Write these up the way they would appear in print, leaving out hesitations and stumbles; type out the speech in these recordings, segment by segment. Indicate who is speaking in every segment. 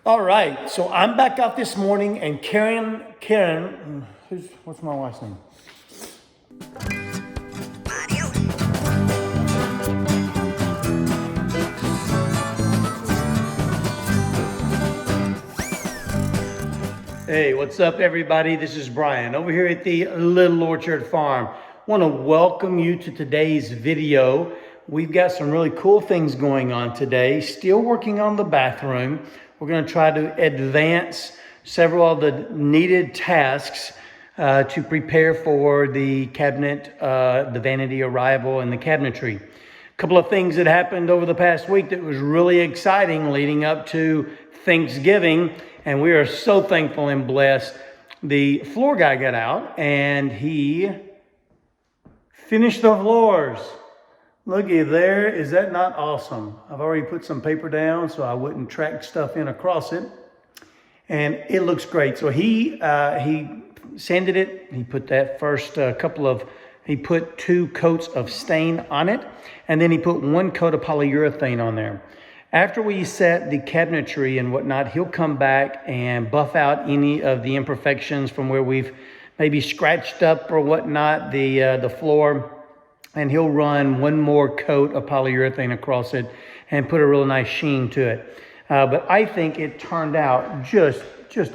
Speaker 1: All right, so I'm back out this morning, and Karen, what's my wife's name? Hey, what's up, everybody? This is Brian over here at the Little Orchard Farm. Want to welcome you to today's video. We've got some really cool things going on today. Still working on the bathroom. We're going to try to advance several of the needed tasks to prepare for the cabinet, the vanity arrival, and the cabinetry. A couple of things that happened over the past week that was really exciting leading up to Thanksgiving, and we are so thankful and blessed. The floor guy got out and he finished the floors. Looky there, is that not awesome? I've already put some paper down so I wouldn't track stuff in across it. And it looks great. So he sanded it. He put that first he put 2 coats of stain on it. And then he put 1 coat of polyurethane on there. After we set the cabinetry and whatnot, he'll come back and buff out any of the imperfections from where we've maybe scratched up or whatnot the floor. And he'll run 1 more coat of polyurethane across it and put a real nice sheen to it. But I think it turned out just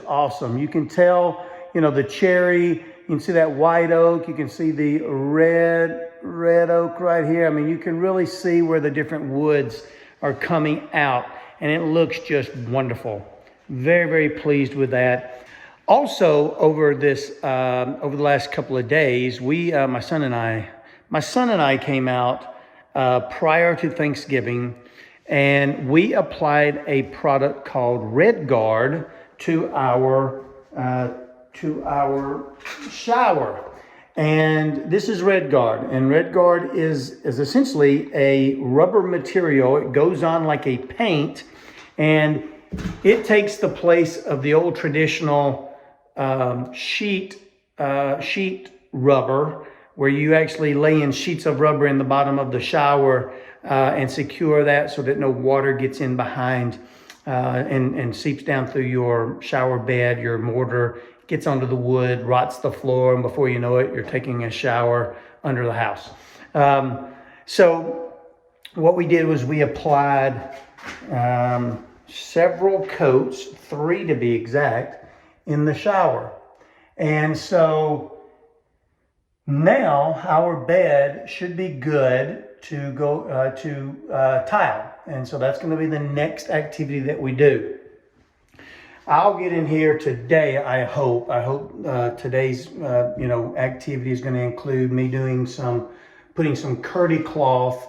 Speaker 1: awesome. You can tell, the cherry, you can see that white oak, you can see the red oak right here. I mean, you can really see where the different woods are coming out, and it looks just wonderful. Very, very pleased with that. Also, over the last couple of days, my son and I came out prior to Thanksgiving, and we applied a product called Red Guard to our shower. And this is Red Guard, and Red Guard is essentially a rubber material. It goes on like a paint, and it takes the place of the old traditional sheet rubber, where you actually lay in sheets of rubber in the bottom of the shower and secure that so that no water gets in behind and seeps down through your shower bed, your mortar, gets onto the wood, rots the floor, and before you know it, you're taking a shower under the house. So what we did was we applied several coats, 3 to be exact, in the shower. And so now our bed should be good to go to tile. And so that's going to be the next activity that we do. I'll get in here today, I hope. Today's activity is going to include me putting some Kerdi Cloth,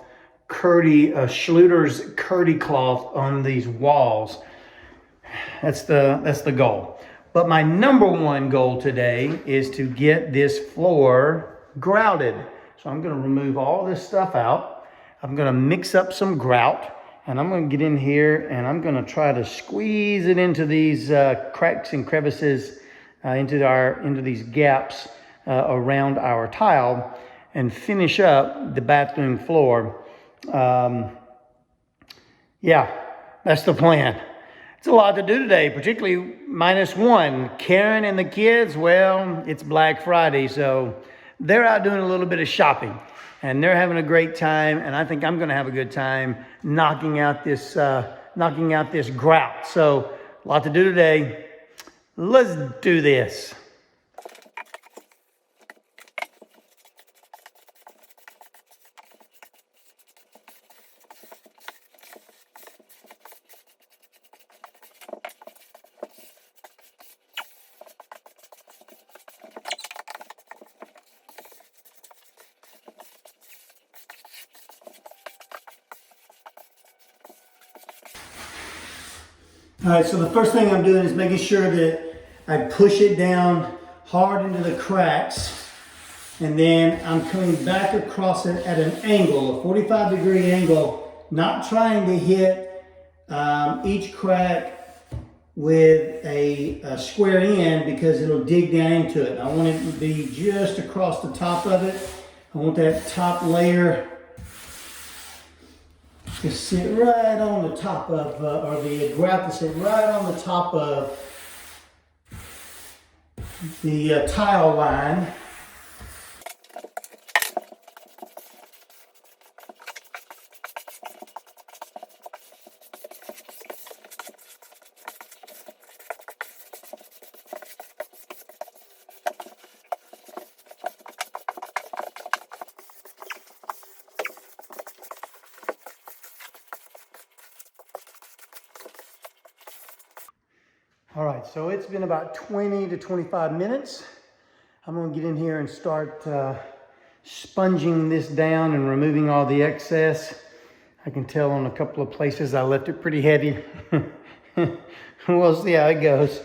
Speaker 1: Schluter's Kerdi Cloth on these walls. That's the goal. But my number 1 goal today is to get this floor grouted. So I'm going to remove all this stuff out. I'm going to mix up some grout, and I'm going to get in here and I'm going to try to squeeze it into these cracks and crevices, into these gaps around our tile, and finish up the bathroom floor. Yeah, that's the plan. It's a lot to do today, particularly -1. Karen and the kids, well, it's Black Friday, so they're out doing a little bit of shopping, and they're having a great time, and I think I'm going to have a good time knocking out this grout. So a lot to do today. Let's do this. All right, so the first thing I'm doing is making sure that I push it down hard into the cracks, and then I'm coming back across it at an angle, a 45-degree angle, not trying to hit each crack with a square end because it'll dig down into it. I want it to be just across the top of it. I want that top layer to sit right on the top of, or the grout to sit right on the top of the tile line. All right, so it's been about 20 to 25 minutes. I'm gonna get in here and start sponging this down and removing all the excess. I can tell on a couple of places I left it pretty heavy. We'll see how it goes.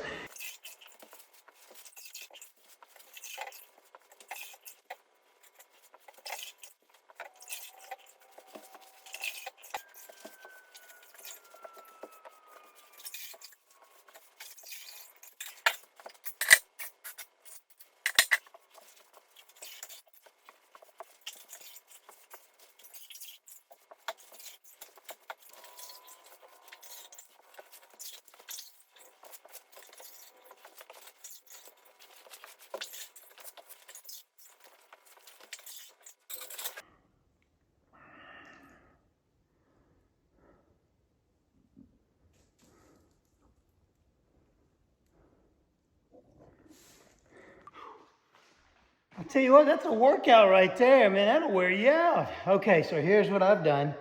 Speaker 1: I'll tell you what, that's a workout right there, man. That'll wear you out. Okay, so here's what I've done.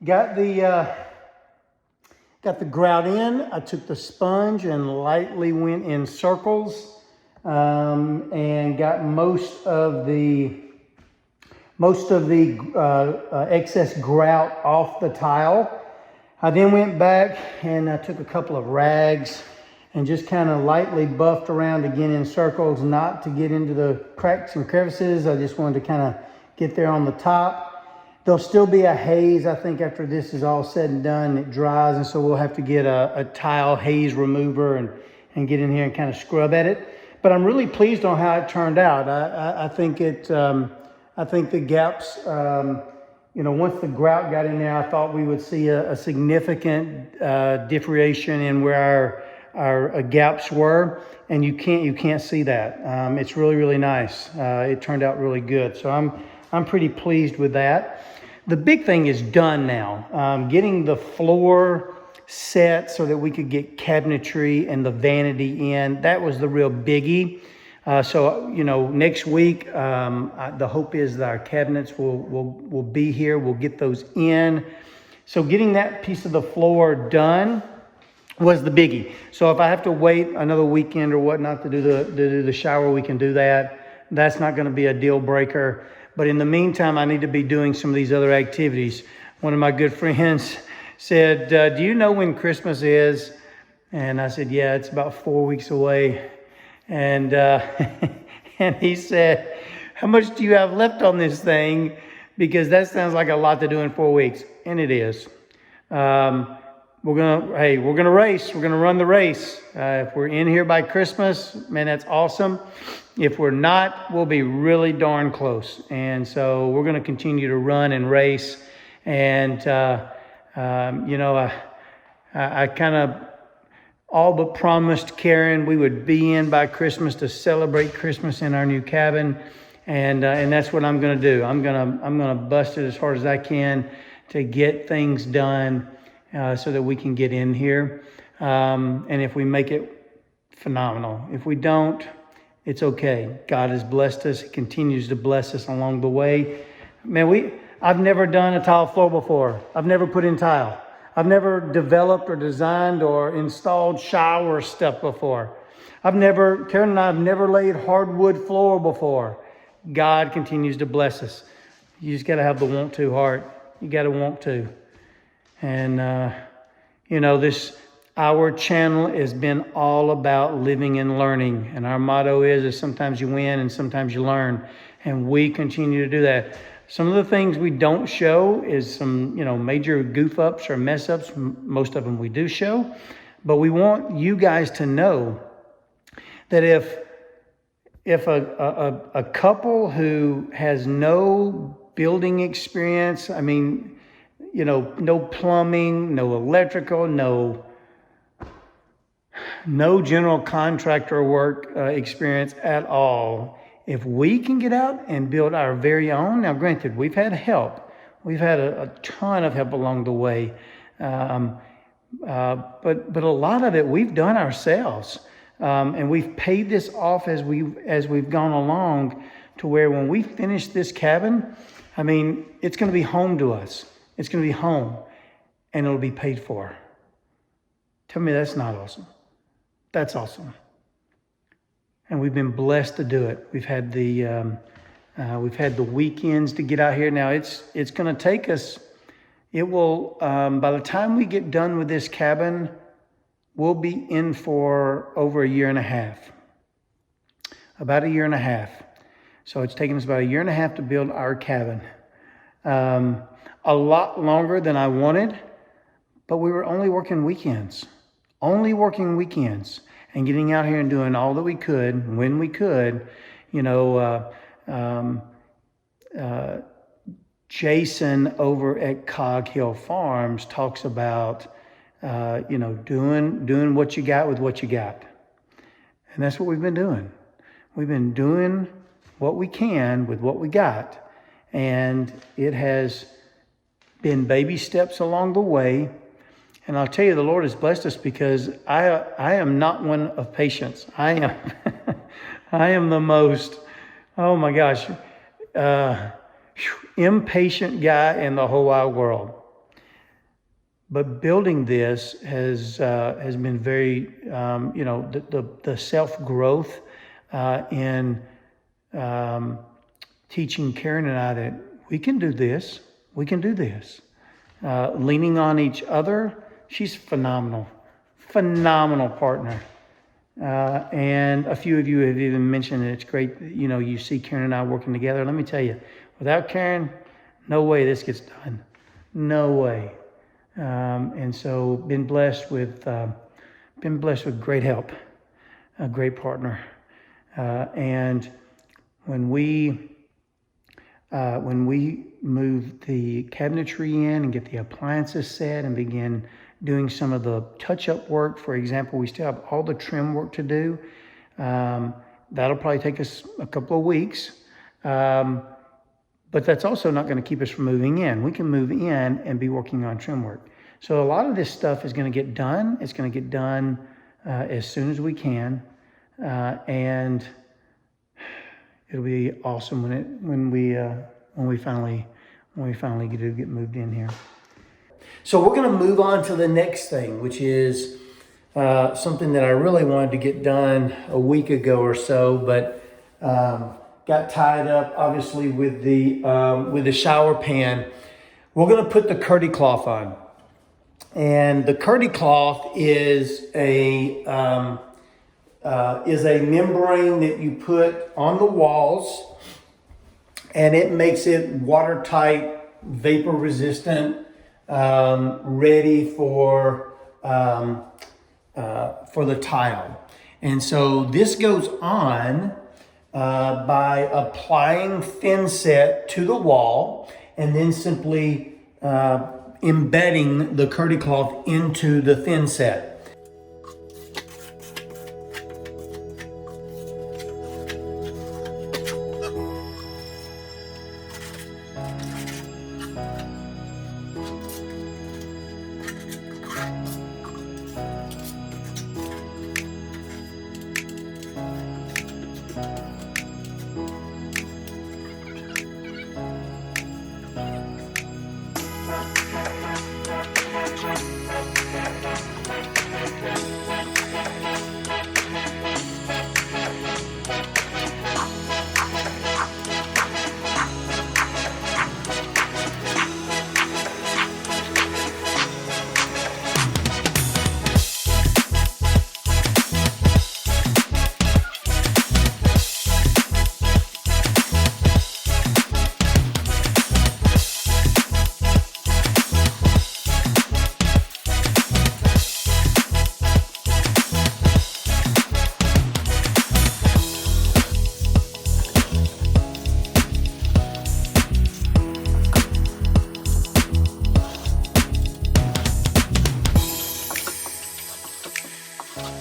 Speaker 1: Got the grout in. I took the sponge and lightly went in circles, and got most of the excess grout off the tile. I then went back and I took a couple of rags and just kind of lightly buffed around again in circles, not to get into the cracks and crevices. I just wanted to kind of get there on the top. There'll still be a haze, I think, after this is all said and done, it dries, and so we'll have to get a tile haze remover and get in here and kind of scrub at it. But I'm really pleased on how it turned out. I think the gaps, once the grout got in there, I thought we would see a significant differentiation in where our gaps were, and you can't see that. It's really, really nice. It turned out really good. So I'm pretty pleased with that. The big thing is done now. Getting the floor set so that we could get cabinetry and the vanity in, that was the real biggie. So next week, the hope is that our cabinets will be here. We'll get those in. So getting that piece of the floor done was the biggie. So if I have to wait another weekend or whatnot to do the shower, we can do that. That's not going to be a deal breaker. But in the meantime, I need to be doing some of these other activities. One of my good friends said, do you know when Christmas is? And I said, yeah, it's about 4 weeks away. And and he said, how much do you have left on this thing? Because that sounds like a lot to do in 4 weeks. And it is. We're gonna race. We're gonna run the race. If we're in here by Christmas, man, that's awesome. If we're not, we'll be really darn close. And so we're gonna continue to run and race. And I kind of all but promised Karen we would be in by Christmas to celebrate Christmas in our new cabin, and that's what I'm gonna do. I'm gonna bust it as hard as I can to get things done. So that we can get in here. And if we make it, phenomenal. If we don't, it's okay. God has blessed us. He continues to bless us along the way. Man, I've never done a tile floor before. I've never put in tile. I've never developed or designed or installed shower stuff before. Karen and I have never laid hardwood floor before. God continues to bless us. You just got to have the want to heart. You got to want to. And, our channel has been all about living and learning. And our motto is sometimes you win and sometimes you learn. And we continue to do that. Some of the things we don't show is some, major goof ups or mess ups. Most of them we do show. But we want you guys to know that if a couple who has no building experience, no plumbing, no electrical, no general contractor work experience at all. If we can get out and build our very own, now granted, we've had help. We've had a ton of help along the way. But a lot of it we've done ourselves. And we've paid this off as we've gone along, to where when we finish this cabin, I mean, it's going to be home to us. It's going to be home, and it'll be paid for. Tell me that's not awesome. That's awesome. And we've been blessed to do it. We've had the weekends to get out here. Now it's going to take us. It will, by the time we get done with this cabin, we'll be in for over a year and a half. About a year and a half. So it's taken us about a year and a half to build our cabin. A lot longer than I wanted, but we were only working weekends. And getting out here and doing all that we could when we could. Jason over at Cog Hill Farms talks about, doing what you got with what you got. And that's what we've been doing. We've been doing what we can with what we got. And it has been baby steps along the way. And I'll tell you, the Lord has blessed us, because I am not one of patience. I am the most, oh my gosh, impatient guy in the whole wide world. But building this has been very, the self-growth in teaching Karen and I that we can do this. We can do this. Leaning on each other. She's phenomenal partner. And a few of you have even mentioned that it's great that, you see Karen and I working together. Let me tell you, without Karen, no way this gets done. No way. And so been blessed with great help, a great partner. And when we move the cabinetry in and get the appliances set and begin doing some of the touch-up work, for example, we still have all the trim work to do. That'll probably take us a couple of weeks. But that's also not going to keep us from moving in. We can move in and be working on trim work. So a lot of this stuff is going to get done. It's going to get done as soon as we can. And it'll be awesome when we finally get moved in here. So we're going to move on to the next thing, which is something that I really wanted to get done a week ago or so, but got tied up obviously with the shower pan. We're going to put the Kerdi Cloth on, and the Kerdi Cloth is a membrane that you put on the walls, and it makes it watertight, vapor resistant, ready for the tile. And so this goes on by applying thin set to the wall, and then simply embedding the Kerdi Cloth into the thin set. Well,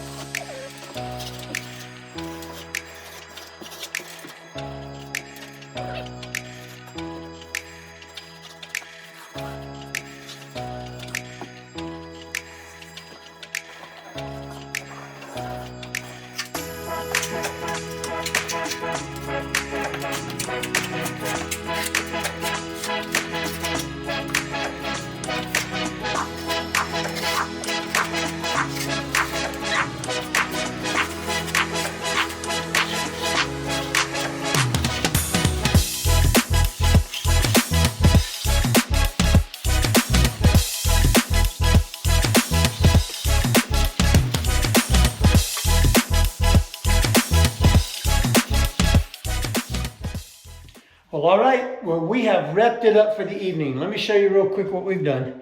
Speaker 1: all right. Well, we have wrapped it up for the evening. Let me show you real quick what we've done.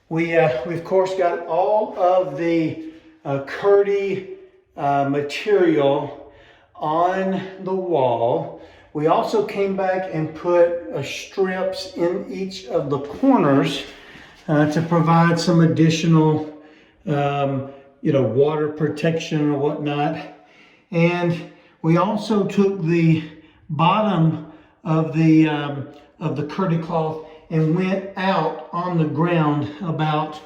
Speaker 1: We've of course got all of the Kerdi material on the wall. We also came back and put strips in each of the corners to provide some additional, water protection or whatnot. And we also took the bottom of the Kerdi cloth and went out on the ground about,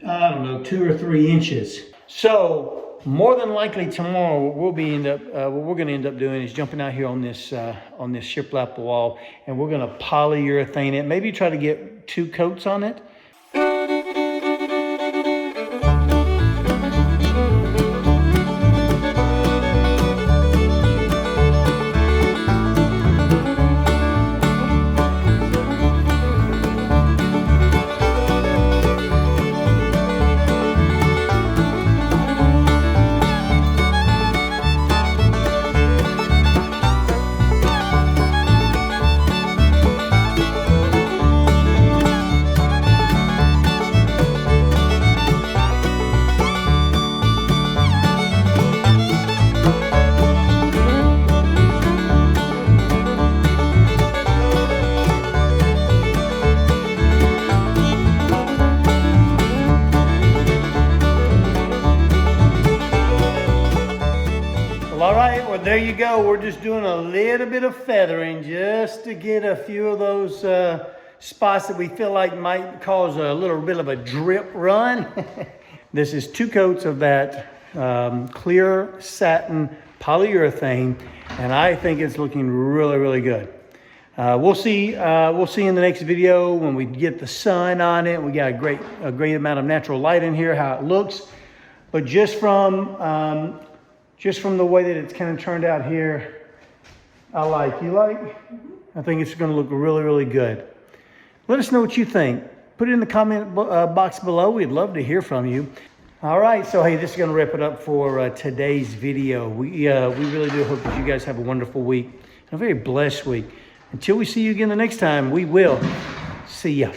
Speaker 1: I don't know, 2 or 3 inches. So more than likely tomorrow, what we're going to end up doing is jumping out here on this shiplap wall, and we're going to polyurethane it. Maybe try to get 2 coats on it. All right, well, there you go. We're just doing a little bit of feathering just to get a few of those spots that we feel like might cause a little bit of a drip run. This is 2 coats of that clear satin polyurethane, and I think it's looking really, really good. We'll see in the next video when we get the sun on it. We got a great amount of natural light in here, how it looks. But just from the way that it's kind of turned out here, I like. You like? I think it's going to look really, really good. Let us know what you think. Put it in the comment box below. We'd love to hear from you. All right, so hey, this is going to wrap it up for today's video. We really do hope that you guys have a wonderful week and a very blessed week. Until we see you again the next time, we will see ya.